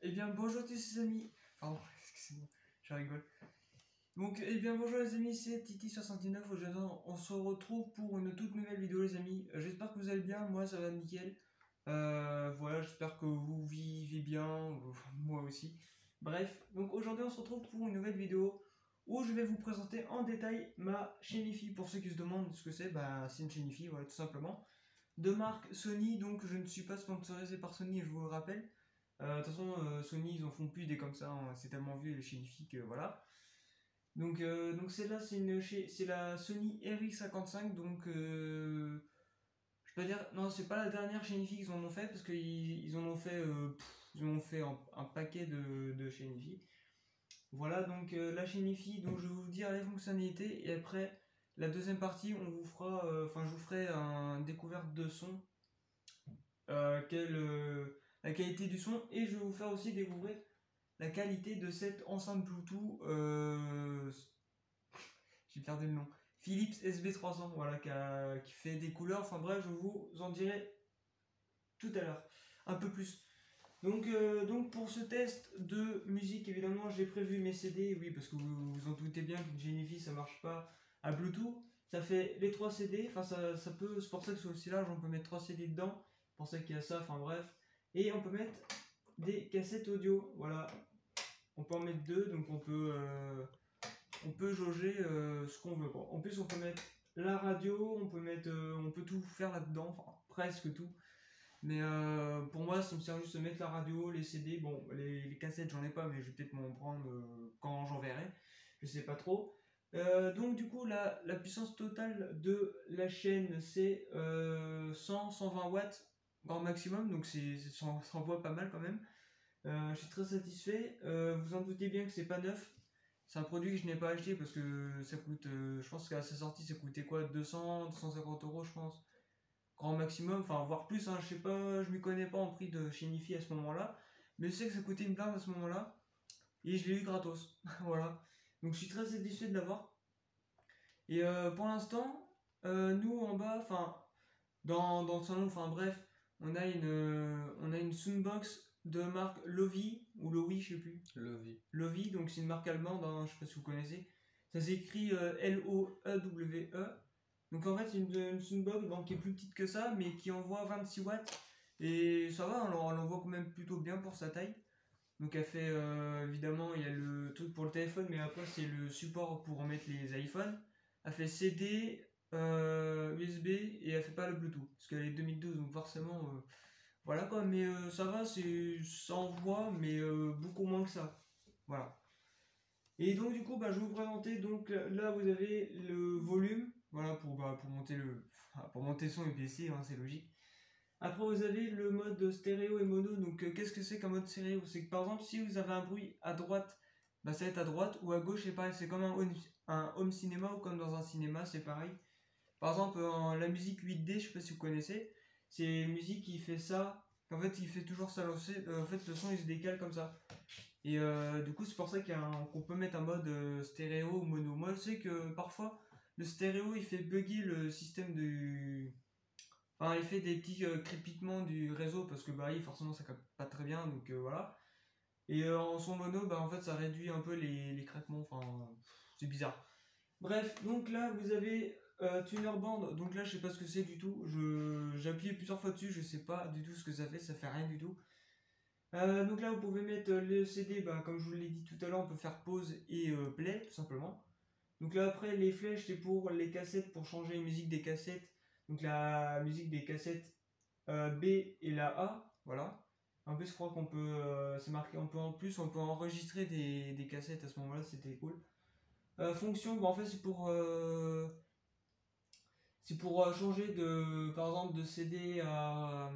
Eh bien bonjour à tous les amis. Pardon, excusez-moi, je rigole. Donc bonjour les amis, c'est Titi69. Aujourd'hui on se retrouve pour une toute nouvelle vidéo les amis. J'espère que vous allez bien, moi ça va nickel. Voilà, j'espère que vous vivez bien, moi aussi. Bref, donc aujourd'hui on se retrouve pour une nouvelle vidéo où je vais vous présenter en détail ma chaîne IFI. Pour ceux qui se demandent ce que c'est, c'est une chaîne IFI, voilà, tout simplement. De marque Sony, donc je ne suis pas sponsorisé par Sony, je vous le rappelle. De toute façon, Sony, ils en font plus des comme ça, hein, c'est tellement vieux les chaînes IFI que voilà. Donc celle-là, c'est la Sony RX55, donc je peux dire, non, c'est pas la dernière chaîne IFI qu'ils en ont fait, parce qu'ils en ont fait, ils en ont fait un paquet de chaînes IFI. Voilà, donc la chaîne IFI, donc je vais vous dire les fonctionnalités, et après, la deuxième partie, on vous fera, je vous ferai un découverte de son, la qualité du son, et je vais vous faire aussi découvrir la qualité de cette enceinte Bluetooth, j'ai perdu le nom, Philips SB300, voilà, qui fait des couleurs, enfin bref, je vous en dirai tout à l'heure, un peu plus. Donc pour ce test de musique, évidemment, j'ai prévu mes CD, oui, parce que vous vous en doutez bien qu'une Genefi, ça marche pas à Bluetooth. Ça fait les 3 CD, enfin ça peut, c'est pour ça que c'est aussi large, on peut mettre 3 CD dedans, c'est pour ça qu'il y a ça, enfin bref. Et on peut mettre des cassettes audio, voilà. On peut en mettre 2, donc on peut jauger ce qu'on veut. Bon. En plus, on peut mettre la radio, on peut tout faire là-dedans, enfin presque tout. Mais pour moi, ça me sert juste de mettre la radio, les CD, bon, les cassettes, j'en ai pas, mais je vais peut-être m'en prendre quand j'en verrai. Je sais pas trop. Donc du coup, la puissance totale de la chaîne, c'est 100-120 watts grand maximum, donc ça envoie pas mal quand même. Je suis très satisfait. Vous en doutez bien que c'est pas neuf. C'est un produit que je n'ai pas acheté parce que ça coûte, je pense qu'à sa sortie, ça coûtait quoi, 200-250 euros, je pense. Grand maximum, enfin, voire plus, hein, je sais pas, je m'y connais pas en prix de chez Nifi à ce moment-là. Mais je sais que ça coûtait une blinde à ce moment-là. Et je l'ai eu gratos. Voilà. Donc je suis très satisfait de l'avoir. Et pour l'instant, nous en bas, enfin, dans le salon, enfin bref, on a une Soundbox de marque Lovi, ou Lowy, je sais plus. Lovi, donc c'est une marque allemande, hein, je sais pas si vous connaissez. Ça s'écrit Loewe. Donc en fait, c'est une Soundbox donc, qui est plus petite que ça, mais qui envoie 26 watts. Et ça va, elle envoie quand même plutôt bien pour sa taille. Donc elle fait, évidemment, il y a le truc pour le téléphone, mais après c'est le support pour remettre les iPhones. Elle fait CD, USB, et elle fait pas le Bluetooth, parce qu'elle est 2012, donc forcément, voilà quoi, mais ça va, ça envoie, mais beaucoup moins que ça. Voilà. Et donc du coup, je vais vous présenter, donc là vous avez le volume, voilà, pour monter pour monter le son et baisser, hein, c'est logique. Après, vous avez le mode stéréo et mono. Donc, qu'est-ce que c'est qu'un mode stéréo? C'est que par exemple, si vous avez un bruit à droite, ça va être à droite, ou à gauche, c'est pareil. C'est comme un home cinéma ou comme dans un cinéma, c'est pareil. Par exemple, la musique 8D, je sais pas si vous connaissez, c'est une musique qui fait ça. En fait, il fait toujours ça. En fait, le son il se décale comme ça. Et du coup, c'est pour ça qu'on peut mettre un mode stéréo ou mono. Moi, je sais que parfois, le stéréo il fait bugger le système du. Enfin, il fait des petits crépitements du réseau parce que forcément ça capte pas très bien, donc voilà. Et en son mono, en fait ça réduit un peu les craquements, enfin c'est bizarre. Bref, donc là vous avez tuner band, donc là je sais pas ce que c'est du tout. J'ai appuyé plusieurs fois dessus, je sais pas du tout ce que ça fait rien du tout. Donc là vous pouvez mettre le CD, comme je vous l'ai dit tout à l'heure, on peut faire pause et play tout simplement. Donc là après les flèches c'est pour les cassettes, pour changer les musiques des cassettes. Donc la musique des cassettes B et la A, voilà. En plus, je crois qu'on peut, c'est marqué, on peut enregistrer des cassettes à ce moment-là, c'était cool. Fonction, en fait, c'est pour changer par exemple, de CD à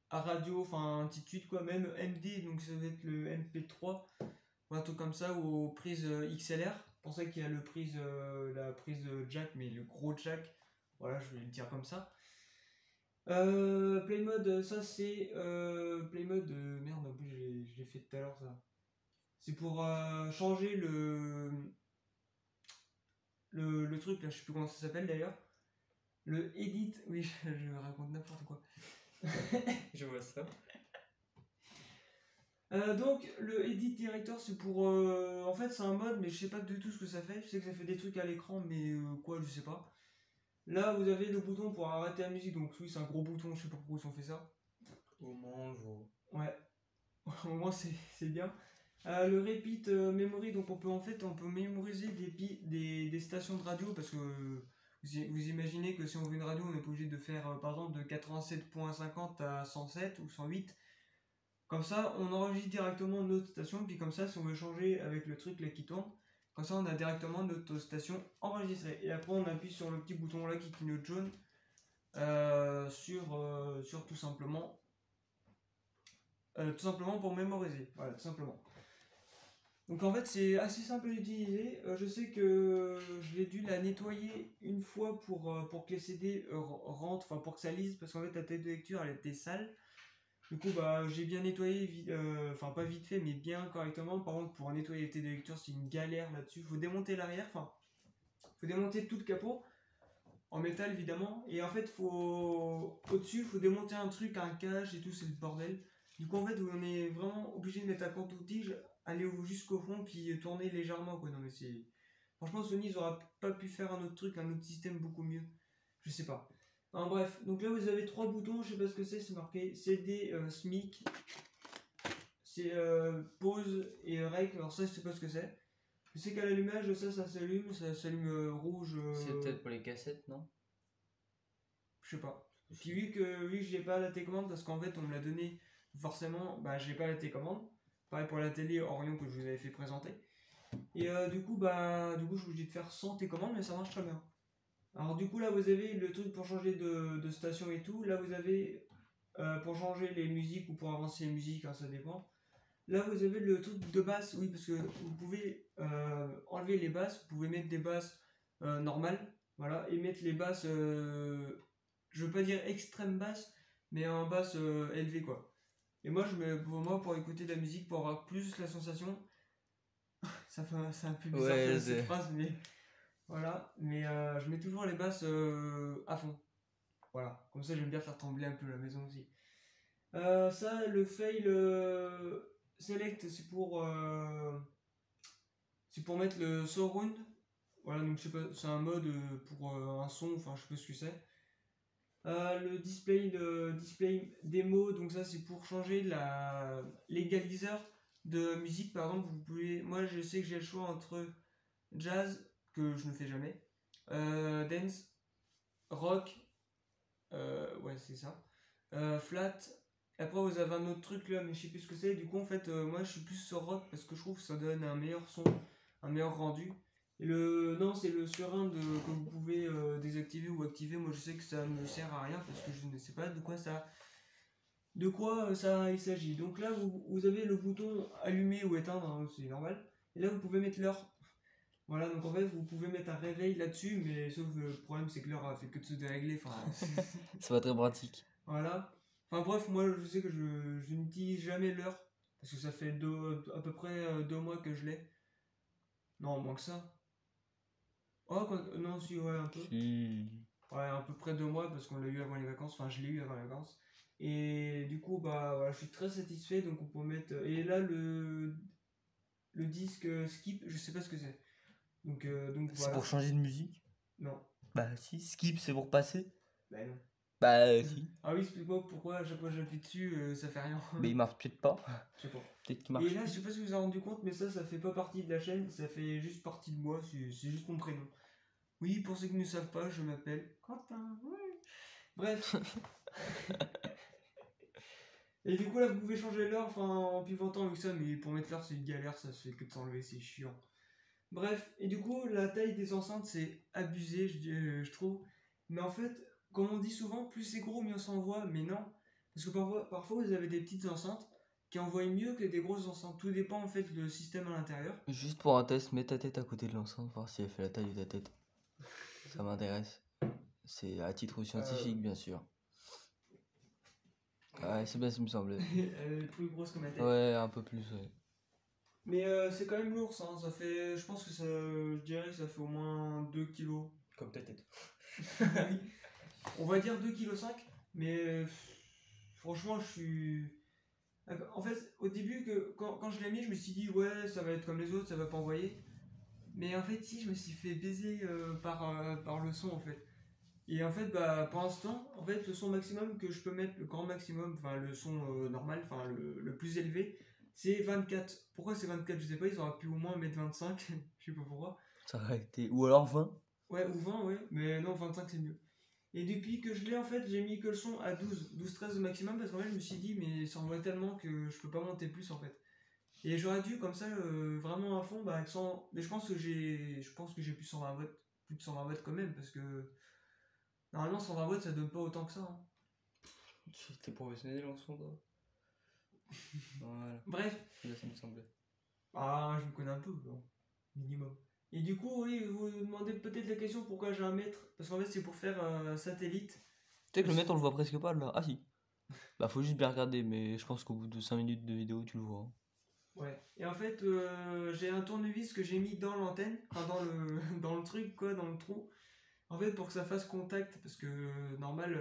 radio, enfin, un petit tweet quoi, même MD, donc ça va être le MP3, ou un truc comme ça, ou aux prises XLR. C'est pour ça qu'il y a la prise jack, mais le gros jack, voilà, je vais le dire comme ça. Play mode, ça c'est play mode. Merde, en plus je l'ai fait tout à l'heure ça. C'est pour changer le truc là, je sais plus comment ça s'appelle d'ailleurs. Le edit, oui, je raconte n'importe quoi. Je vois ça. Donc le Edit Director c'est pour... en fait c'est un mode mais je sais pas du tout ce que ça fait. Je sais que ça fait des trucs à l'écran mais quoi je sais pas. Là vous avez le bouton pour arrêter la musique donc oui c'est un gros bouton, je sais pas pourquoi ils ont fait ça. Au moins, je vois. Ouais, au moins c'est bien. Le repeat memory donc on peut mémoriser des stations de radio parce que vous imaginez que si on veut une radio on est pas obligé de faire par exemple de 87.50 à 107 ou 108. Comme ça, on enregistre directement notre station, puis comme ça, si on veut changer avec le truc là qui tourne, comme ça, on a directement notre station enregistrée. Et après, on appuie sur le petit bouton là qui clignote jaune sur tout simplement pour mémoriser. Voilà, tout simplement. Donc en fait, c'est assez simple d'utiliser. Je sais que je l'ai dû la nettoyer une fois pour que les CD rentrent, enfin pour que ça lise, parce qu'en fait, la tête de lecture, elle était sale. Du coup, bah, j'ai bien nettoyé, enfin pas vite fait, mais bien correctement. Par contre, pour nettoyer les têtes de lecture, c'est une galère là-dessus. Faut démonter l'arrière, enfin, faut démonter tout le capot, en métal évidemment. Et en fait, au-dessus, faut démonter un truc, un cache et tout, c'est le bordel. Du coup, en fait, on est vraiment obligé de mettre un compte-tige, aller jusqu'au fond, puis tourner légèrement, quoi. Non, mais c'est. Franchement, Sony, ils auraient pas pu faire un autre truc, un autre système beaucoup mieux. Je sais pas. Enfin, bref, donc là vous avez trois boutons, je sais pas ce que c'est marqué CD, SMIC, c'est pause et rec, alors ça je sais pas ce que c'est. Je sais qu'à l'allumage ça s'allume rouge. C'est peut-être pour les cassettes, non? Je sais pas. Puis vu que j'ai pas la télécommande parce qu'en fait on me l'a donné forcément, bah j'ai pas la télécommande. Pareil pour la télé Orion que je vous avais fait présenter. Et du coup je suis obligé de faire sans télécommande mais ça marche très bien. Alors du coup là vous avez le truc pour changer de station et tout. Là vous avez pour changer les musiques ou pour avancer les musiques, hein, ça dépend. Là vous avez le truc de basse, oui parce que vous pouvez enlever les basses, vous pouvez mettre des basses normales, voilà, et mettre les basses, je veux pas dire extrême basse, mais en basse élevée quoi. Et moi pour écouter de la musique, pour avoir plus la sensation, c'est un peu bizarre Ouais, cette phrase, mais voilà, mais je mets toujours les basses à fond. Voilà, comme ça j'aime bien faire trembler un peu la maison aussi. Ça, le fail select, c'est pour mettre le surround. Voilà, donc je sais pas, c'est un mode pour un son, enfin je sais pas ce que c'est. Le display démo, donc ça c'est pour changer l'égaliseur de musique. Par exemple, vous pouvez, moi je sais que j'ai le choix entre jazz, que je ne fais jamais, dance, rock, ouais, c'est ça. Flat. Après, vous avez un autre truc là, mais je sais plus ce que c'est. Du coup, en fait, moi je suis plus sur rock parce que je trouve que ça donne un meilleur son, un meilleur rendu. Et non, c'est le surround que vous pouvez désactiver ou activer. Moi, je sais que ça me sert à rien parce que je ne sais pas de quoi ça il s'agit. Donc là, vous avez le bouton allumer ou éteindre, hein, c'est normal. Et là, vous pouvez mettre l'heure. Voilà, donc en fait, vous pouvez mettre un réveil là-dessus, mais sauf le problème, c'est que l'heure a fait que de se dérégler. Enfin, c'est pas très pratique. voilà. Enfin bref, moi je sais que je n'utilise jamais l'heure, parce que ça fait à peu près 2 mois que je l'ai. Non, moins que ça. Oh, non, si, ouais, un peu. Ouais, à peu près 2 mois, parce qu'on l'a eu avant les vacances. Enfin, je l'ai eu avant les vacances. Et du coup, bah voilà, je suis très satisfait. Donc on peut mettre. Et là, le disque skip, je sais pas ce que c'est. Donc C'est voilà. pour changer de musique? Non. Bah si, skip c'est pour passer. Bah non. Bah si. Ah oui, explique-moi pourquoi à chaque fois que j'appuie dessus, ça fait rien. Mais il marche peut-être pas. Je sais pas. Peut-être qu'il Et marche là, je plus. sais pas si vous vous avez rendu compte, mais ça fait pas partie de la chaîne, ça fait juste partie de moi, c'est juste mon prénom. Oui, pour ceux qui ne savent pas, je m'appelle Quentin. Ouais. Bref. Et du coup, là, vous pouvez changer l'heure, enfin, en pivotant avec ça, mais pour mettre l'heure, c'est une galère, ça se fait que de s'enlever, c'est chiant. Bref, et du coup, la taille des enceintes, c'est abusé, je trouve. Mais en fait, comme on dit souvent, plus c'est gros, mieux ça envoie, mais non. Parce que parfois, vous avez des petites enceintes qui envoient mieux que des grosses enceintes. Tout dépend, en fait, du système à l'intérieur. Juste pour un test, mets ta tête à côté de l'enceinte, voir si elle fait la taille de ta tête. Ça m'intéresse. C'est à titre scientifique, bien sûr. Ouais, c'est bien, ça me semblait. Elle est plus grosse que ma tête. Ouais, un peu plus, ouais. Mais c'est quand même lourd, ça. Ça fait, je pense que ça, je dirais que ça fait au moins 2 kilos. Comme ta tête. On va dire 2,5 kg, mais franchement, je suis. En fait, au début, quand je l'ai mis, je me suis dit, ouais, ça va être comme les autres, ça va pas envoyer. Mais en fait, si, je me suis fait baiser par le son, en fait. Et en fait, bah, pour l'instant, en fait, le son maximum que je peux mettre, le grand maximum, enfin, le son normal, enfin, le plus élevé, c'est 24. Pourquoi c'est 24? Je sais pas, ils auraient pu au moins mettre 25, je sais pas pourquoi. Ça aurait été. Ou alors 20. Ouais, ou 20, ouais, mais non, 25 c'est mieux. Et depuis que je l'ai, en fait, j'ai mis que le son à 12-13 au maximum, parce qu'en fait, je me suis dit, mais ça envoie tellement que je peux pas monter plus, en fait. Et j'aurais dû, comme ça, vraiment à fond, bah, avec 100... Mais je pense que j'ai plus 120 watts, plus de 120 watts quand même, parce que normalement, 120 watts, ça donne pas autant que ça, hein. T'es professionnel en son, toi. Voilà. Bref. Là, ça me semblait. Ah, je me connais un peu, bon, minimum. Et du coup, oui, vous vous demandez peut-être la question pourquoi j'ai un mètre. Parce qu'en fait, c'est pour faire satellite. Tu sais que le mètre, on le voit presque pas là. Ah si. Bah, faut juste bien regarder, mais je pense qu'au bout de 5 minutes de vidéo, tu le vois. Hein. Ouais. Et en fait, j'ai un tournevis que j'ai mis dans l'antenne, enfin dans dans le truc, quoi, dans le trou. En fait, pour que ça fasse contact, parce que normal,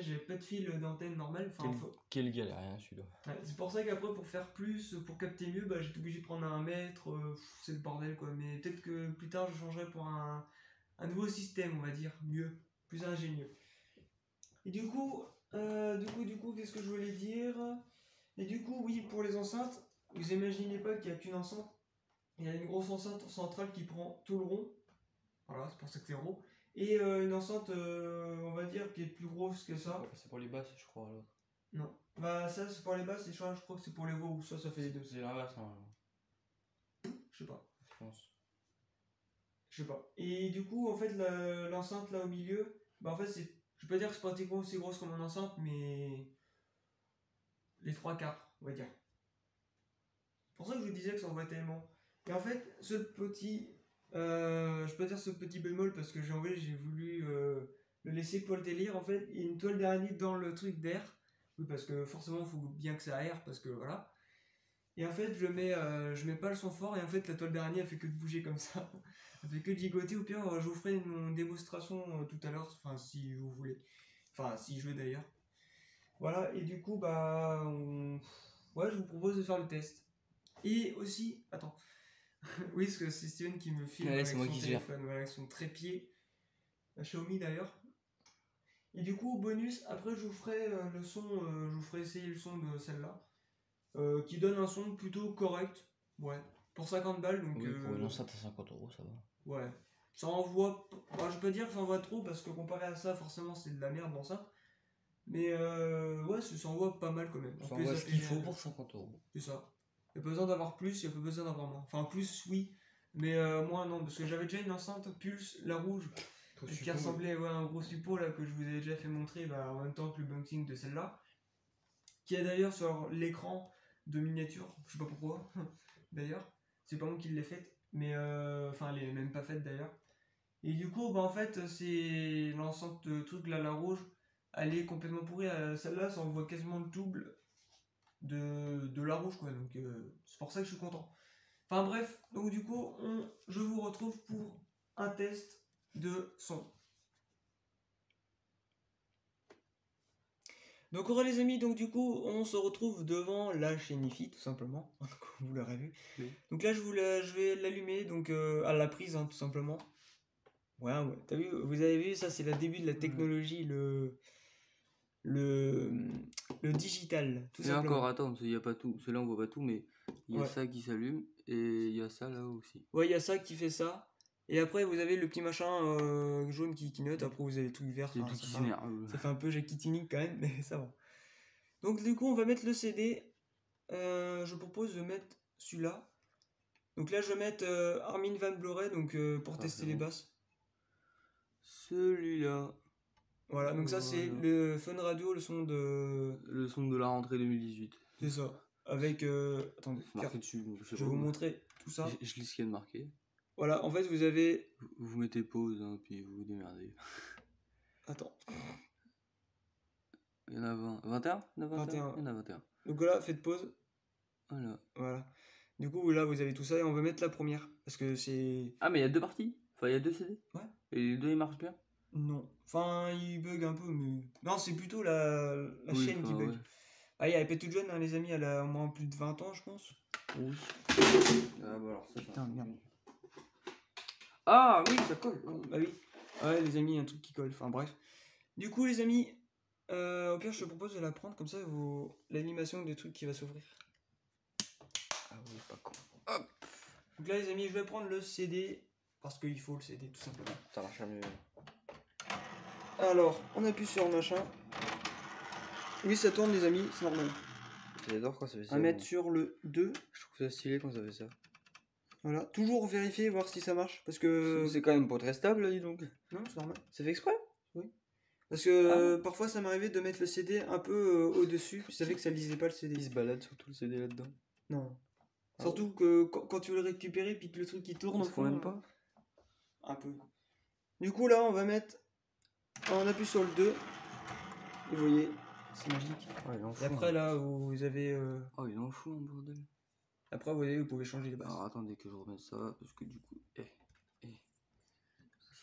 j'ai pas de fil d'antenne normale. Enfin, Quel galérien celui-là. Ouais, c'est pour ça qu'après, pour faire plus, pour capter mieux, bah, j'étais obligé de prendre un mètre. C'est le bordel, quoi. Mais peut-être que plus tard, je changerai pour un nouveau système, on va dire, mieux, plus ingénieux. Et du coup, qu'est-ce que je voulais dire? Et du coup, oui, pour les enceintes, vous imaginez pas qu'il n'y a qu'une enceinte. Il y a une grosse enceinte centrale qui prend tout le rond. Voilà, c'est pour ça que c'est rond. Et une enceinte, on va dire, qui est plus grosse que ça. Ouais, c'est pour les basses, je crois, l'autre. Non. Bah, ça, c'est pour les basses, et je crois que c'est pour les veaux, ou ça fait les deux. C'est l'inverse, hein. Je sais pas. Je pense. Je sais pas. Et du coup, en fait, l'enceinte là au milieu, bah en fait, je peux pas dire que c'est pratiquement aussi grosse comme une enceinte, mais les trois quarts, on va dire. C'est pour ça que je vous disais que ça envoie tellement. Et en fait, je peux dire ce petit bémol parce que j'ai voulu le laisser pour le délire. En fait, il y a une toile d'araignée dans le truc d'air. Oui, parce que forcément, il faut bien que ça aère, parce que voilà. Et en fait, je mets pas le son fort, et en fait, la toile d'araignée, elle fait que de bouger comme ça. Elle fait que de gigoter. Au pire, je vous ferai une démonstration tout à l'heure, enfin, si vous voulez. Enfin, si je veux d'ailleurs. Voilà, et du coup, bah, ouais, je vous propose de faire le test. Et aussi, attends. Oui, parce que c'est Steven qui me filme avec son téléphone, voilà, avec son trépied. La Xiaomi d'ailleurs. Et du coup, bonus, après je vous ferai le son, je vous ferai essayer le son de celle-là. Qui donne un son plutôt correct. Ouais. Pour 50 balles, donc. Oui, pour une enceinte à 50 €, ça va. Ouais. Ça envoie. Bah, je peux pas dire que ça envoie trop, parce que comparé à ça, forcément, c'est de la merde dans ça. Mais ouais, ça envoie pas mal quand même. Ça envoie ce qu'il faut pour 50 €. C'est ça. Il n'y a pas besoin d'avoir plus, il n'y a pas besoin d'avoir moins. Enfin, plus, oui, mais moins, non. Parce que j'avais déjà une enceinte Pulse, la rouge, qui ressemblait à un gros suppôt là, que je vous ai déjà fait montrer bah, en même temps que le bunking de celle-là. Qui est d'ailleurs sur l'écran de miniature, je sais pas pourquoi, d'ailleurs. C'est pas moi qui l'ai faite, mais enfin, elle est même pas faite d'ailleurs. Et du coup, bah en fait, c'est l'enceinte truc là, la rouge, elle est complètement pourrie. Celle-là, ça envoie quasiment le double de la rouge, quoi. Donc, c'est pour ça que je suis content. Enfin, bref, donc du coup, je vous retrouve pour un test de son. Donc les amis, donc du coup on se retrouve devant la chaîne IFI tout simplement, comme vous l'aurez vu. Oui. Donc là je vais l'allumer donc à la prise tout simplement. Ouais, t'as vu, vous avez vu, ça c'est le début de la technologie, le digital, tout simplement. Et encore, attends, il n'y a pas tout, celui-là on voit pas tout, mais il y a ça qui s'allume et il y a ça là aussi. Ouais, il y a ça qui fait ça. Et après, vous avez le petit machin jaune qui note. Après, vous avez le truc vert. Ça fait un peu Jackie quand même, mais ça va. Donc, du coup, on va mettre le CD. Je propose de mettre celui-là. Donc là, je vais mettre Armin van Buuren donc, pour tester les basses. Celui-là. Voilà, donc ça, c'est le Fun Radio, le son de la rentrée 2018. C'est ça. Avec. Attendez, je vais vous montrer tout ça. Je lis ce qu'il y a de marqué. Voilà, en fait, vous avez. Vous mettez pause, hein, puis vous vous démerdez. Attends. Il y en a 20. 21 ? Il y en a 21. Il y en a 21. Donc voilà, faites pause. Voilà. Du coup, là, vous avez tout ça et on va mettre la première. Parce que c'est. Ah, mais il y a deux parties ? Enfin, il y a deux CD ? Ouais. Et les deux, ils marchent bien ? Non. Enfin, il bug un peu, mais. Non, c'est plutôt la chaîne qui bug. Ouais. Ah, elle est pas toute jeune, hein, les amis, elle a au moins plus de 20 ans, je pense. Oui. Ah bah alors ça, Putain, merde. Ah oui, ça colle. Bah oui. Ouais, les amis, il y a un truc qui colle. Enfin, bref. Du coup, les amis, au pire, je te propose de la prendre comme ça, l'animation des trucs qui va s'ouvrir. Ah oui, pas con. Hop. Donc là, les amis, je vais prendre le CD parce qu'il faut le CD, tout simplement. Ça marche mieux. Alors, on appuie sur le machin. Oui, ça tourne, les amis, c'est normal. J'adore quand ça fait ça. On va mettre sur le 2. Je trouve ça stylé quand ça fait ça. Voilà, toujours vérifier, voir si ça marche. Parce que. C'est quand même pas très stable, là, dis donc. Non, c'est normal. C'est fait exprès? Parce que parfois ça m'arrivait de mettre le CD un peu au-dessus. Je savais que ça lisait pas le CD. Il se balade sur tout le CD là-dedans. Non. Ah Surtout que quand tu veux le récupérer, puis que le truc qui tourne Il au se fond. promène pas? Un peu. Du coup, là, on va mettre. On appuie sur le 2. Et vous voyez, c'est magique. Oh, il en fout. Et après, là, vous avez. Oh, il en fout un bordel. Après, vous voyez, vous pouvez changer les basses. Alors attendez que je remette ça, parce que du coup.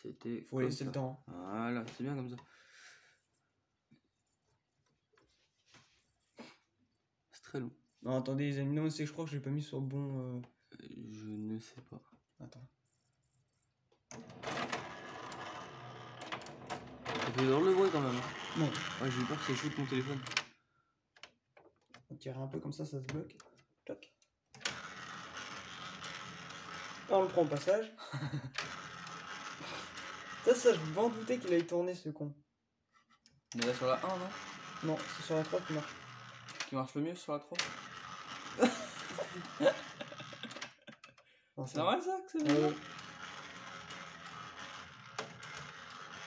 C'était. Faut laisser le temps. Voilà, c'est bien comme ça. C'est très long. Non, attendez, les amis, non, c'est que je crois que j'ai pas mis sur le bon. Je ne sais pas. Attends. Ça fait drôle de bruit quand même. Non. Ouais, j'ai eu peur que ça shoot mon téléphone. On tire un peu comme ça se bloque. Toc. Là, on le prend au passage. ça, je m'en doutais qu'il allait tourner ce con. On est là sur la 1, non? Non, c'est sur la 3 qui marche. Qui marche le mieux sur la 3? Non, C'est normal ça que c'est bien? Ouais.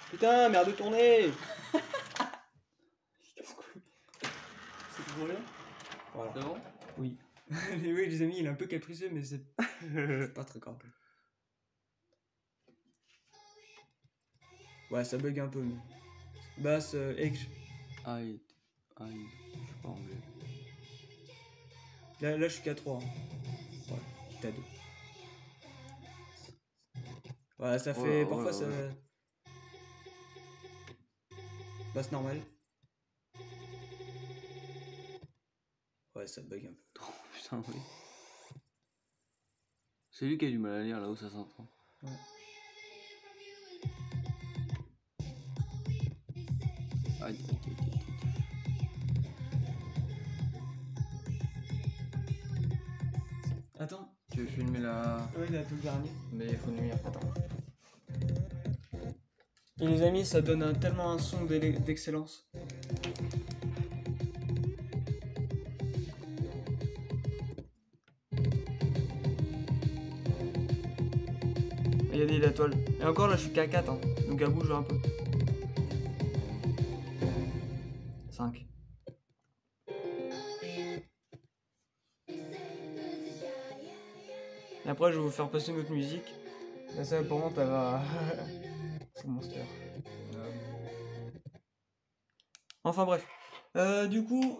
Putain, merde de tourner. C'est trop bien. Voilà. C'est bon? Oui. Oui, les amis, il est un peu capricieux, mais c'est pas très grave. Ouais, ça bug un peu, mais. Basse, Edge. Aïe, je suis pas anglais. Là, je suis qu'à 3. Hein. Ouais, j'étais à 2. Ouais, ça fait. Parfois, ça. Basse normale. Ouais, ça bug un peu. Oh putain, oui. C'est lui qui a du mal à lire là où ça s'entend. Ouais. Aïe. Attends. Tu veux filmer la. Ouais, il a tout le dernier. Mais il faut nuire. Attends. Et les amis, ça donne tellement un son d'excellence. Regardez la toile. Et encore là, je suis qu'à 4, hein. Donc elle bouge un peu. 5. Et après, je vais vous faire passer notre musique. Là, ça, pour moi, ça va. C'est monster. Enfin, bref. Du coup.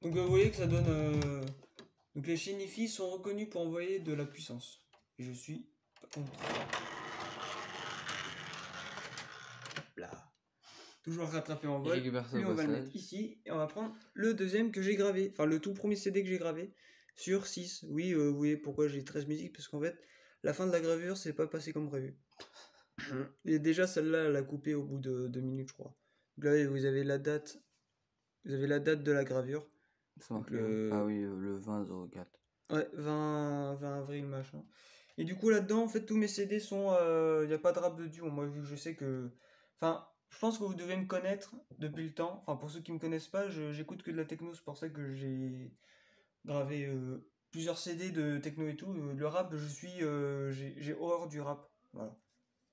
Donc, vous voyez que ça donne. Donc, les Shinifi sont reconnus pour envoyer de la puissance. Et je suis pas contre. Là. Toujours rattrapé en vol. Lui, on va le mettre ici. Et on va prendre le deuxième que j'ai gravé. Enfin, le tout premier CD que j'ai gravé. Sur 6. Oui, vous voyez pourquoi j'ai 13 musiques. Parce qu'en fait, la fin de la gravure, c'est pas passé comme prévu. Et déjà, celle-là, elle a coupé au bout de 2 minutes, je crois. Donc là, vous avez la date. Vous avez la date de la gravure. Donc, ah oui, le 20-04. Ouais, 20 avril, machin. Et du coup, là-dedans, en fait, tous mes CD sont. Il n'y a pas de rap de duo. Moi, vu que je sais que. Enfin, je pense que vous devez me connaître depuis le temps. Enfin, pour ceux qui me connaissent pas, j'écoute que de la techno. C'est pour ça que j'ai gravé plusieurs CD de techno et tout. Le rap, j'ai horreur du rap. Voilà.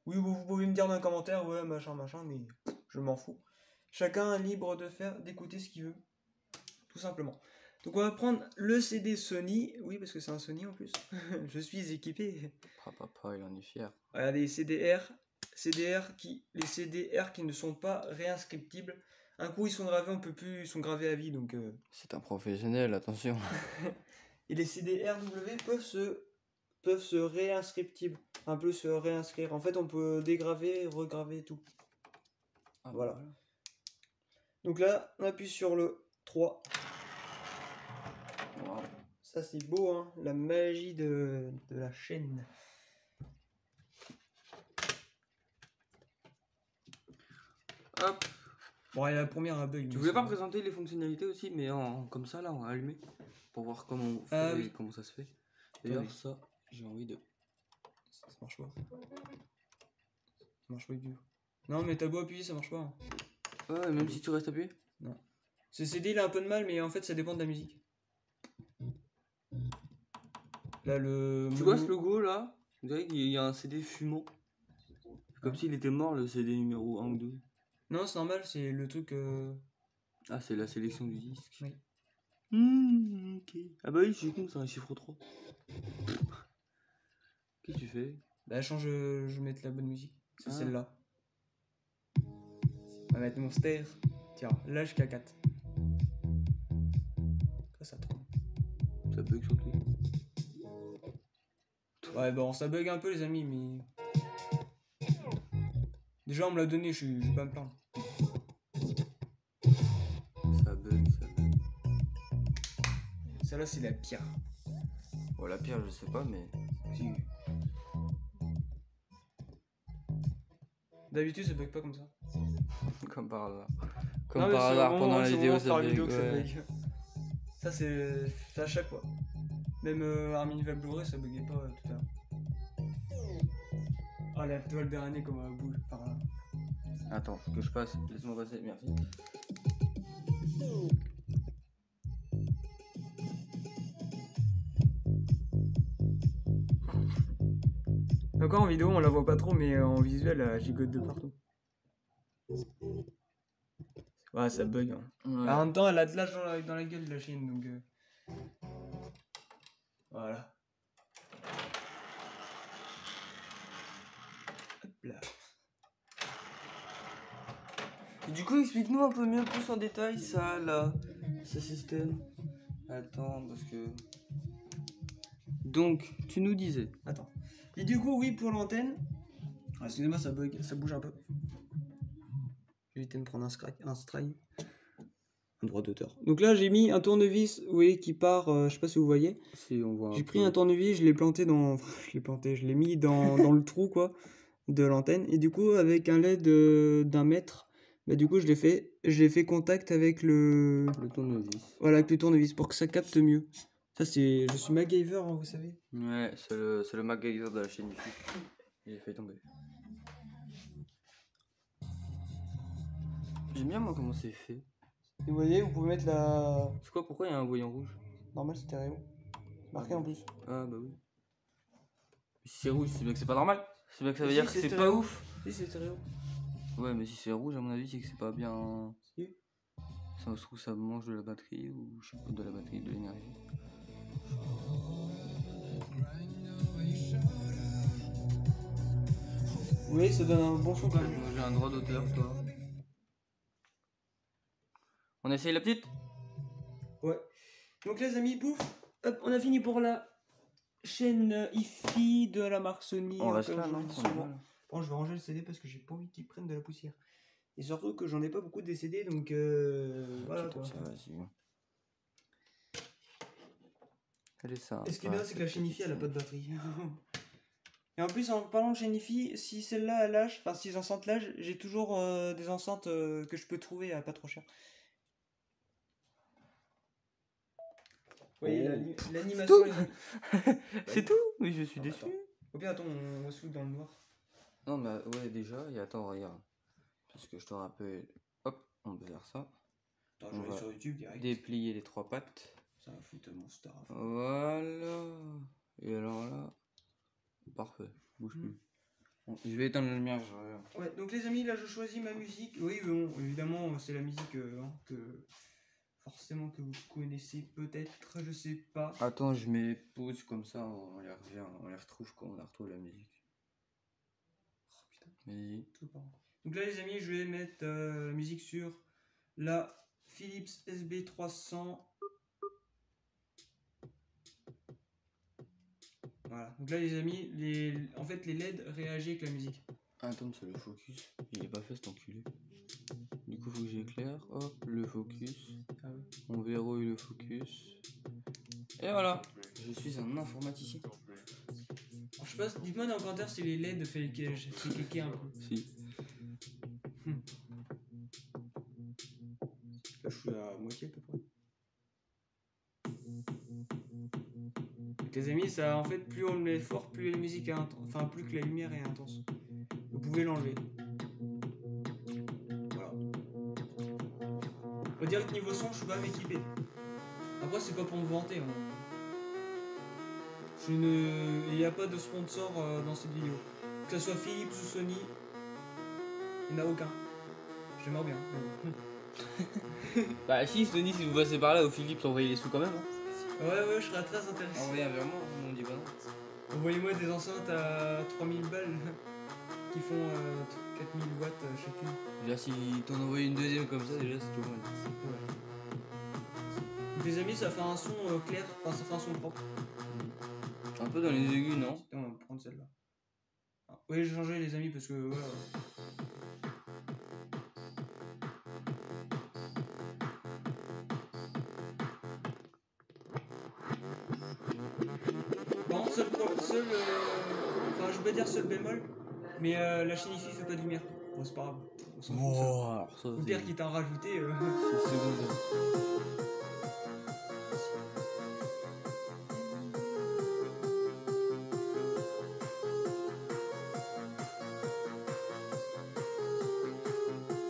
Oui, vous pouvez me dire dans les commentaires, ouais, machin, mais je m'en fous. Chacun est libre d'écouter ce qu'il veut. Tout simplement. Donc on va prendre le CD Sony. Oui, parce que c'est un Sony en plus. Je suis équipé. Papa, il en est fier. Regardez, les CDR les CDR qui ne sont pas réinscriptibles. Un coup, ils sont gravés, on peut plus, ils sont gravés à vie, donc... C'est un professionnel, attention. Et les CDRW peuvent se réinscriptibles. Un peu se réinscrire. En fait, on peut dégraver, regraver et tout. Ah, voilà. Donc là, on appuie sur le 3. Wow. Ça, c'est beau, hein, la magie de la chaîne. Hop. Bon, et la première a bug. Tu voulais pas présenter les fonctionnalités aussi, mais comme ça, là, on a allumé. Pour voir comment on fait Ah, oui. et comment ça se fait. D'ailleurs, ça, j'ai envie de... Ça marche pas. Ça marche pas du tout. Non, mais t'as beau appuyer, ça marche pas. Hein. Ouais, même si tu restes appuyé. Non. Ce CD, il a un peu de mal, mais en fait, ça dépend de la musique. Là, le... Tu vois ce logo, là? Vous dirait qu'il y a un CD fumant. Comme s'il était mort, le CD numéro 1 ou 2. Non, c'est normal, c'est le truc... Ah, c'est la sélection du disque. Oui. Ok. Ah bah oui, je suis con, c'est un chiffre 3. Qu'est-ce que tu fais? Bah, change, je vais mettre la bonne musique. C'est Ah. celle-là. On va mettre Monster. Tiens, là jusqu'à 4. Ça trompe. Ça bug sur tout. Ouais, bon, ça bug un peu, les amis, mais... Déjà, on me l'a donné, je vais pas me plaindre. Ça bug, ça bug. Celle-là, c'est la pire. Bon, la pire, je sais pas, mais... Si. D'habitude, ça bug pas comme ça. Comme par hasard. Comme Non, mais par c'est hasard, vraiment- pendant la c'est vidéo, vraiment ça par bug. vidéo que ça Ouais. bug. Ça, c'est à chaque fois. Même Armin Van Buren, ça buguait pas tout à l'heure. Ah, la toile d'araignée comme un boule par là. Attends, que je passe. Laisse-moi passer, merci. Encore en vidéo, on la voit pas trop, mais en visuel, elle gigote de partout. Ouais, ça bug. Hein. Ouais. En même temps, elle a de l'âge dans la gueule de la Chine, donc... Voilà. Hop là. Et du coup, explique-nous un peu mieux, plus en détail, ça, là, ce système. Attends, parce que... Donc, tu nous disais... Attends. Et du coup, oui, pour l'antenne... Ah, excusez-moi, ça bug, ça bouge un peu. J'ai évité de me prendre un strike. Un droit d'auteur. Donc là, j'ai mis un tournevis, vous voyez, qui part, je sais pas si vous voyez. Si, on voit J'ai pris un tournevis, je l'ai planté dans... je l'ai mis dans le trou, quoi, de l'antenne. Et du coup, avec un LED d'1 mètre, bah, du coup, je l'ai fait contact avec le tournevis. Voilà, avec le tournevis, pour que ça capte mieux. Ça, c'est... Je suis MacGyver, hein, vous savez. Ouais, c'est le MacGyver de la chaîne YouTube. J'ai fait tomber. J'aime bien, moi, comment c'est fait. Et vous voyez, vous pouvez mettre la... C'est quoi, pourquoi il y a un voyant rouge? Normal stéréo. Marqué en plus. Ah, bah oui. Si c'est rouge, c'est bien que c'est pas normal. C'est bien que ça veut Si, dire que c'est c'est pas stéréo. ouf. Si, c'est stéréo. Ouais, mais si c'est rouge, à mon avis, c'est que c'est pas bien. Si. Ça se trouve, ça mange de la batterie ou je sais pas, de la batterie, de l'énergie. Oui, ça donne un bon son quand même. Moi, j'ai un droit d'auteur, toi. On essaye la petite? Ouais. Donc les amis, pouf, hop, on a fini pour la chaîne hi-fi de la marque Sony. On reste comme là, je vous non? le dis souvent. Bon, je vais ranger le CD parce que j'ai pas envie qu'il prenne de la poussière. Et surtout que j'en ai pas beaucoup des CD, donc voilà quoi. Allez, ça. Et ce qui est bien, c'est que la chaîne hi-fi, elle a pas de batterie. Et en plus, en parlant de chaîne hi-fi, si celle-là elle lâche, enfin si les enceintes lâchent, j'ai toujours des enceintes que je peux trouver à pas trop cher. Vous voyez l'animation. C'est tout? Oui, je suis déçu. Au pire, attends, on se fout dans le noir. Non, mais ouais, déjà, et attends, regarde. Parce que je te rappelle. Hop, on peut faire ça. Attends, On je vais va sur YouTube direct. Déplier les 3 pattes. Ça va foutre mon star. Voilà. Et alors là. Parfait. Bouge plus. Bon, je vais éteindre la lumière, je reviens. Ouais, donc les amis, là je choisis ma musique. Oui, bon, évidemment, c'est la musique que forcément que vous connaissez peut-être, je sais pas. Attends, je mets pause comme ça, on les revient, on les retrouve quand on retrouve la musique. Oh putain, Vas-y. tout part. Donc là les amis, je vais mettre la musique sur la Philips SB300. Voilà, donc là les amis, en fait les LED réagissent avec la musique. Attends, c'est le focus. Il est pas fait cet enculé. Du coup, faut que j'éclaire. Hop, le focus. Ah oui. On verrouille le focus. Et voilà. Je suis un informaticien. Alors, je sais pas, dites-moi dans les commentaires si les LED fait kéké un peu. Si. Là, je suis à moitié à peu près. Avec les amis, ça, en fait, plus on le met fort, plus la musique est intense. Enfin, plus que la lumière est intense. Vous pouvez l'enlever. Voilà. On dirait que niveau son, je suis quand même équipé. Après, c'est pas pour me vanter. Hein. Il n'y a pas de sponsor dans cette vidéo. Que ce soit Philips ou Sony, il n'y en a aucun. J'aimerais bien. Bah si, Sony, si vous passez par là, au Philips, envoyez les sous quand même. Hein. Ouais, je serais très intéressé. Envoyez un virement, on dit pas non. Envoyez-moi des enceintes à 3000 balles qui font 4000 watts chacune. Déjà, si t'en envoies une deuxième comme ça, déjà, c'est tout mal. Ouais. Les amis, ça fait un son clair, enfin ça fait un son propre. Un peu dans les aigus, non? On va prendre celle-là. Ah, oui, j'ai changé les amis parce que voilà. Bon, enfin je vais pas dire seul bémol, mais la chaîne ici fait pas de lumière. Bon, c'est pas grave. On s'en fout, ça. Alors ça, Ou pire qui t'a rajouté. c'est secondaire.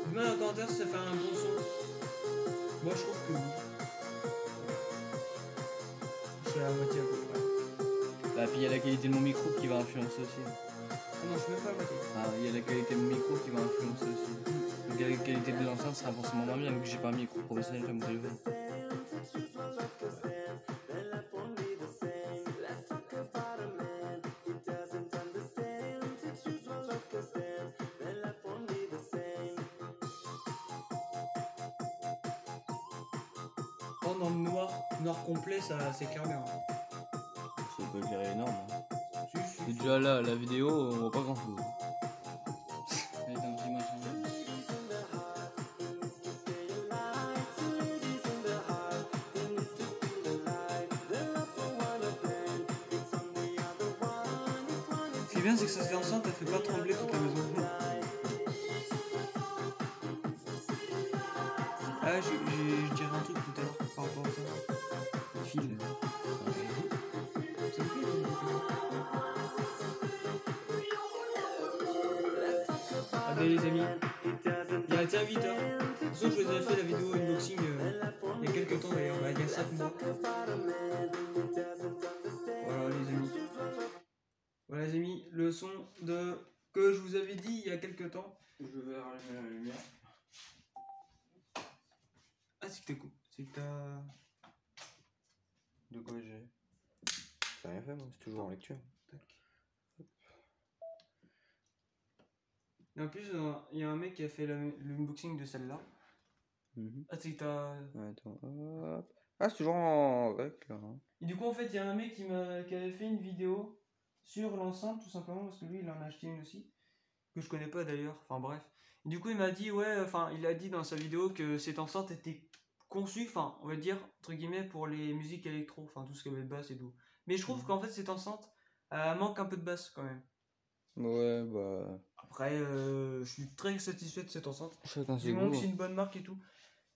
Dis-moi dans les commentaires si ça fait un bon son. Moi je trouve que oui. Je suis à la moitié à peu près. Bah, puis il y a la qualité de mon micro qui va influencer aussi. Ah non, je suis même pas à la moitié. Ah, il y a la qualité de mon micro qui va influencer aussi. Donc la qualité de l'enceinte sera forcément moins bien vu que j'ai pas un micro professionnel comme mon téléphone. Oh, dans le noir complet, ça s'éclaire bien. Ça peut éclairer énorme. Hein. Si. Et déjà là, la vidéo, on voit pas grand chose. Avec un petit machin. Ce qui est bien, c'est que cette enceinte, elle fait pas trembler toute la maison. Ah, je dirais un truc tout à l'heure par rapport à ça. Le fil. Ça me plaît, allez les amis, il a été à 8h. De toute façon, je vous avais fait la vidéo unboxing il y a quelques temps d'ailleurs, il y a 5 mois. Voilà les amis. Voilà les amis, le son que je vous avais dit il y a quelques temps. Je vais rallumer la lumière. Ah, c'est que t'es cool. C'est que t'as. De quoi j'ai rien fait, moi, c'est toujours en lecture. Et en plus, il y a un mec qui a fait l'unboxing de celle-là. Ah, c'est que t'as. Attends, hop. Ah, c'est toujours en rec là. Hein. Et du coup, en fait, il y a un mec qui avait fait une vidéo sur l'enceinte, tout simplement, parce que lui, il en a acheté une aussi, que je connais pas d'ailleurs, enfin bref. Et du coup, il m'a dit, ouais, enfin, il a dit dans sa vidéo que cette enceinte était conçue, enfin, on va dire, entre guillemets, pour les musiques électro, enfin, tout ce qui avait de basse et tout. Mais je trouve qu'en fait, cette enceinte, manque un peu de basse quand même. Ouais, bah. Après, je suis très satisfait de cette enceinte. Chacun ses Du moment que goûts. c'est une bonne marque et tout.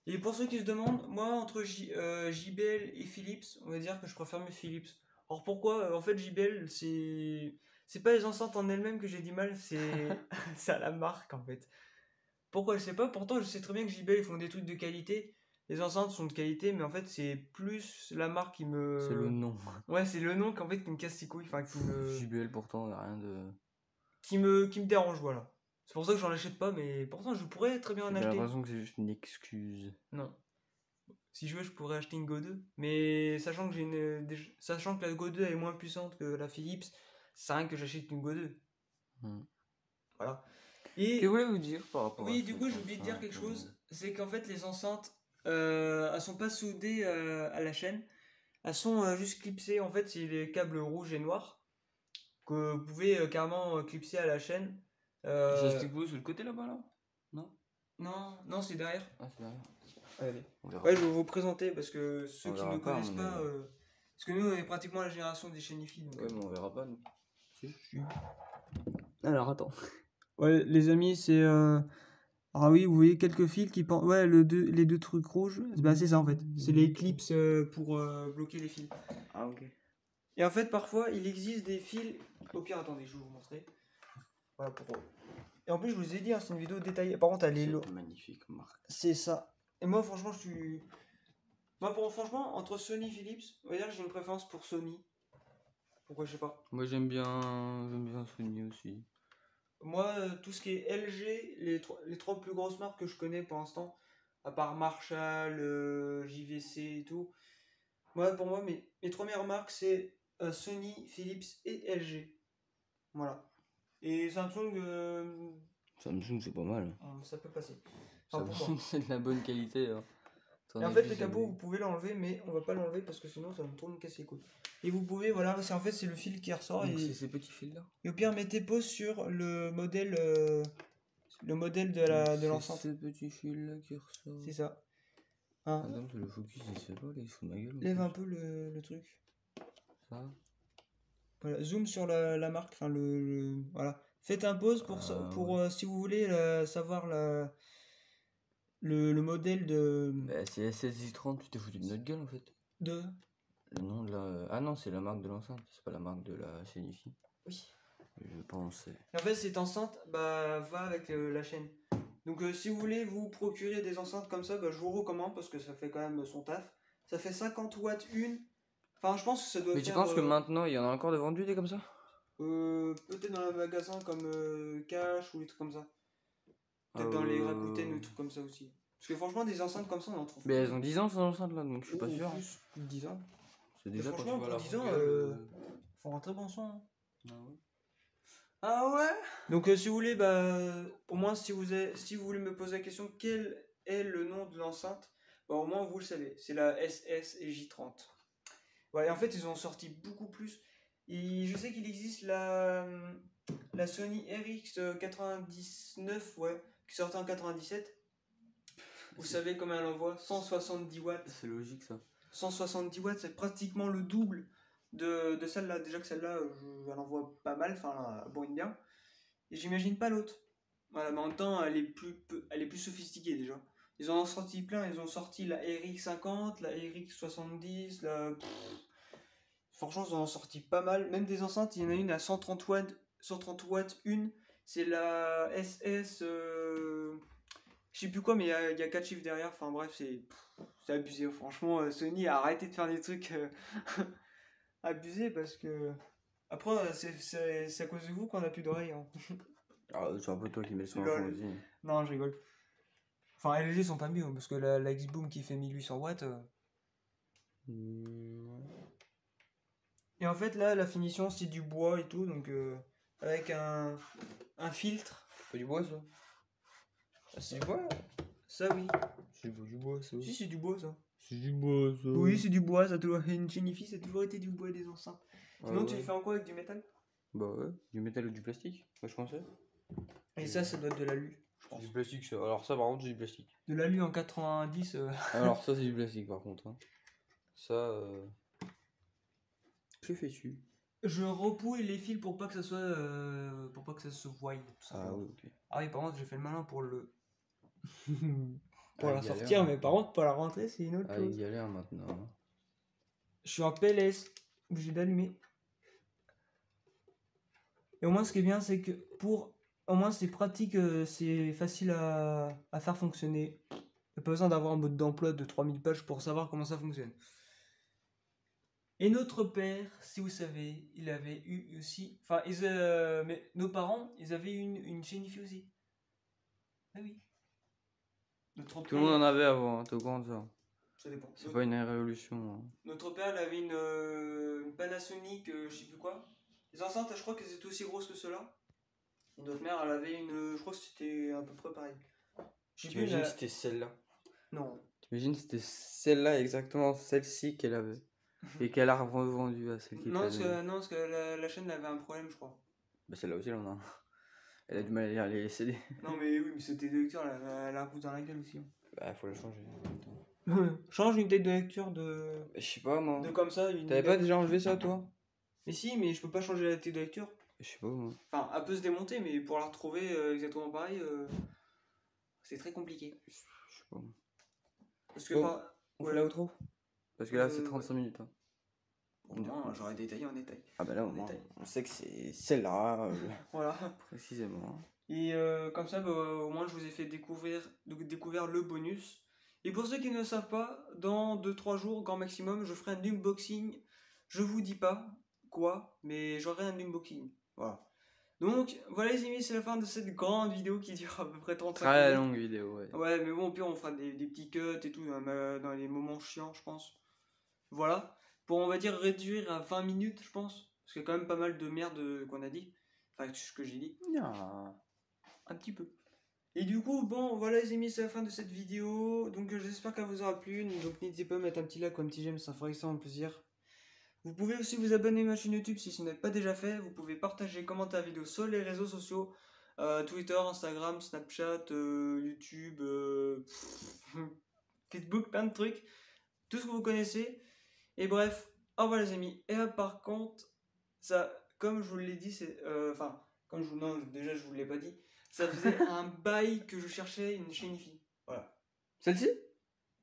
Et pour ceux qui se demandent, moi entre JBL et Philips, on va dire que je préfère mes Philips. Alors pourquoi? En fait, JBL, c'est pas les enceintes en elles-mêmes que j'ai du mal, c'est à la marque en fait. Pourquoi? Je sais pas, pourtant je sais très bien que JBL ils font des trucs de qualité. Les enceintes sont de qualité, mais en fait c'est plus la marque qui me... C'est le nom. Ouais, c'est le nom qu'en fait qui me casse les couilles, enfin qui me... JBL pourtant, n'a rien de... Qui me dérange, voilà. C'est pour ça que j'en achète pas, mais pourtant je pourrais très bien en J'ai acheter. l'impression que c'est juste une excuse. Non. Si je veux, je pourrais acheter une Go 2, mais sachant que sachant que la Go 2 est moins puissante que la Philips, c'est rien que j'achète une Go 2. Voilà. Et que voulez-vous dire par rapport à oui, du cette coup, j'ai oublié de dire enceinte, quelque chose, c'est qu'en fait les enceintes, elles sont pas soudées à la chaîne, elles sont juste clipsées. En fait, c'est les câbles rouges et noirs que vous pouvez carrément clipser à la chaîne. Ça se clip où, sur le côté là-bas là? Non? Non, c'est derrière. Ah, c'est derrière. Allez. On verra. Ouais, je vais vous présenter parce que ceux On qui verra ne pas, connaissent on pas. est- Parce que nous, on est pratiquement la génération des Shenifi. Donc, Ouais, mais on verra pas, nous. Si. Alors, attends. Ouais, les amis, c'est. Ah oui, vous voyez quelques fils qui pendent. Ouais, les deux trucs rouges, bah, c'est ça en fait. C'est les clips pour bloquer les fils. Ah, ok. Et en fait, parfois, il existe des fils. Au pire, attendez, je vais vous montrer. Voilà pour. Et en plus, je vous ai dit, hein, c'est une vidéo détaillée. Par contre, elle est C'est lourde. une magnifique marque. C'est ça. Et moi, franchement, je suis. Moi, franchement, entre Sony et Philips, on va dire que j'ai une préférence pour Sony. Pourquoi, je sais pas. Moi, j'aime bien Sony aussi. Moi, tout ce qui est LG, les trois plus grosses marques que je connais pour l'instant, à part Marshall, JVC et tout, pour moi, mes trois meilleures marques, c'est Sony, Philips et LG. Voilà. Et Samsung, Samsung, c'est pas mal. ça peut passer. Enfin, pour moi. Samsung, c'est de la bonne qualité. Hein. Et en fait, le capot, vous pouvez l'enlever, mais on va pas l'enlever parce que sinon, ça va me tourner casser les couilles. Et vous pouvez, voilà, en fait, c'est le fil qui ressort. Donc, Et c'est ces petits fils là. au pire, mettez pause sur le modèle de l'enceinte. C'est ces petits fils là qui ressortent. C'est ça. Hein. Attends, le focus, il se fait pas là, il se fout de ma gueule. Lève un peu le truc. Ça. Voilà, zoom sur la marque. Enfin, voilà. Faites un pause pour si vous voulez savoir le modèle de. Bah, c'est SSJ30, tu t'es foutu de notre gueule en fait. De. Le nom de la. Ah non, c'est la marque de l'enceinte, c'est pas la marque de la Shenifi. Oui. Je pense. Et en fait, cette enceinte va avec la chaîne. Donc, si vous voulez vous procurer des enceintes comme ça, je vous recommande parce que ça fait quand même son taf. Ça fait 50 watts une. Enfin, je pense que ça doit Mais faire. tu penses que maintenant il y en a encore de vendus des comme ça? Peut-être dans un magasin comme Cash ou des trucs comme ça. Peut-être dans les Rakuten ou des trucs comme ça aussi. Parce que franchement, des enceintes comme ça, on en trouve. Mais elles ont 10 ans ces enceintes là, donc je suis pas sûr. Plus de 10 ans. C'est déjà quand tu franchement, vois pour la 10 ans, longueur, font un très bon son. Hein. Ah ouais. Ah ouais. Donc si vous voulez, au moins si vous voulez me poser la question quel est le nom de l'enceinte, au moins vous le savez, c'est la SS et J30. Ouais, et en fait ils ont sorti beaucoup plus. Et je sais qu'il existe la Sony RX99, ouais, qui sortait en 97. Vous savez comment elle envoie 170 watts. C'est logique ça. 170 watts, c'est pratiquement le double de celle-là. Déjà que celle-là, elle envoie pas mal, enfin, elle bourrine bien. Et j'imagine pas l'autre. Voilà, mais en même temps, elle est plus sophistiquée déjà. Ils en ont sorti plein, ils ont sorti la RX50, la RX70, franchement, ils en ont sorti pas mal. Même des enceintes, il y en a une à 130 watts une. C'est la SS... Je sais plus quoi, mais il y a 4 chiffres derrière. Enfin bref, c'est abusé. Franchement, Sony a arrêté de faire des trucs abusés parce que... Après, c'est à cause de vous qu'on a plus d'oreilles. Hein. Ah, c'est un peu toi qui mets le son Lol. aussi. Non, je rigole. Enfin, LG sont pas mieux, hein, parce que la X-Boom qui fait 1800 watts... Et en fait, là, la finition, c'est du bois et tout, donc avec un filtre. C'est pas du bois ça? Ah, c'est du bois? Ça, oui. C'est pas du bois ça. Si, c'est du bois, ça. C'est du bois ça. Oui, c'est du bois, une Shenifi, ça a toujours été du bois des enceintes. Sinon, tu les fais en quoi avec du métal? Bah ouais, du métal ou du plastique, moi je pensais. Et ça doit être de l'alu, je pense. Du plastique, ça. Alors ça par contre c'est du plastique. De l'alu en 90. Alors ça c'est du plastique par contre. Hein. Ça, je fais dessus. Je repouille les fils pour pas que ça soit, pour pas que ça se voie. Ah oui, ok. Ah oui, par contre, j'ai fait le malin pour le. pour la sortir, mais par contre, pour la rentrer, c'est une autre chose. Il galère maintenant. Je suis en PLS, obligé d'allumer. Et au moins, ce qui est bien, c'est que au moins, c'est pratique, c'est facile à faire fonctionner. Il n'y a pas besoin d'avoir un mode d'emploi de 3000 pages pour savoir comment ça fonctionne. Et notre père, si vous savez, il avait eu aussi... Enfin, mais nos parents, ils avaient une Shenifi aussi. Ah oui. Tout le monde en avait avant, t'es au courant de ça? Ça dépend. C'est pas une révolution. Hein. Notre père, il avait une Panasonic, je sais plus quoi. Les enceintes, je crois qu'elles étaient aussi grosses que ceux-là. Et notre mère, elle avait je crois que c'était à peu près pareil. T'imagines que c'était celle-là? Non. T'imagines que c'était celle-là, exactement celle-ci qu'elle avait. Et qu'elle a revendue à celle qui Non, parce que la chaîne avait un problème, je crois. Bah celle-là aussi, là, on a. Elle a du mal à lire les CD. Non mais oui, mais cette tête de lecture, elle a un coup dans la gueule aussi. Bah, faut la changer. Change une tête de lecture de Je sais pas, moi. comme ça. T'avais pas déjà enlevé ça, toi? Mais si, mais je peux pas changer la tête de lecture. Je sais pas, moi. Enfin, elle peut se démonter, mais pour la retrouver exactement pareil, c'est très compliqué. Je sais pas, moi. Parce que Bon, on fait l'outro? Parce que là, c'est ouais. 35 minutes. Hein. Non, j'aurais détaillé en détail. Ah bah là, au moins, on sait que c'est celle-là, Voilà. précisément. Et comme ça, bah, au moins, je vous ai fait découvrir le bonus. Et pour ceux qui ne le savent pas, dans 2-3 jours, grand maximum, je ferai un unboxing. Je vous dis pas quoi, mais j'aurai un unboxing. Voilà. Donc, voilà les amis, c'est la fin de cette grande vidéo qui dure à peu près 35 minutes. Très longue vidéo, ouais. Ouais, mais bon, au pire, on fera des petits cuts et tout dans les moments chiants, je pense. Voilà. Pour, on va dire, réduire à 20 minutes, je pense. Parce qu'il y a quand même pas mal de merde qu'on a dit. Enfin, ce que j'ai dit. Non. Un petit peu. Et du coup, bon, voilà les amis, c'est la fin de cette vidéo. Donc j'espère qu'elle vous aura plu. Donc n'hésitez pas à mettre un petit like ou un petit j'aime, ça fera extrêmement plaisir. Vous pouvez aussi vous abonner à ma chaîne YouTube si ce n'est pas déjà fait. Vous pouvez partager, commenter la vidéo sur les réseaux sociaux. Twitter, Instagram, Snapchat, YouTube, Facebook, plein de trucs. Tout ce que vous connaissez. Et bref, au revoir les amis. Et par contre, ça, comme je vous l'ai dit, c'est... Enfin, comme je vous... Non, déjà je vous l'ai pas dit. Ça faisait un bail que je cherchais une chaîne IFI. Voilà. Celle-ci?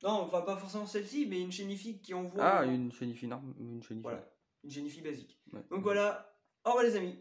Non, enfin pas forcément celle-ci, mais une chaîne IFI qui envoie... Ah, une chaîne IFI, non, une chaîne IFI. Voilà, une chaîne IFI basique. Ouais. Donc voilà, au revoir les amis.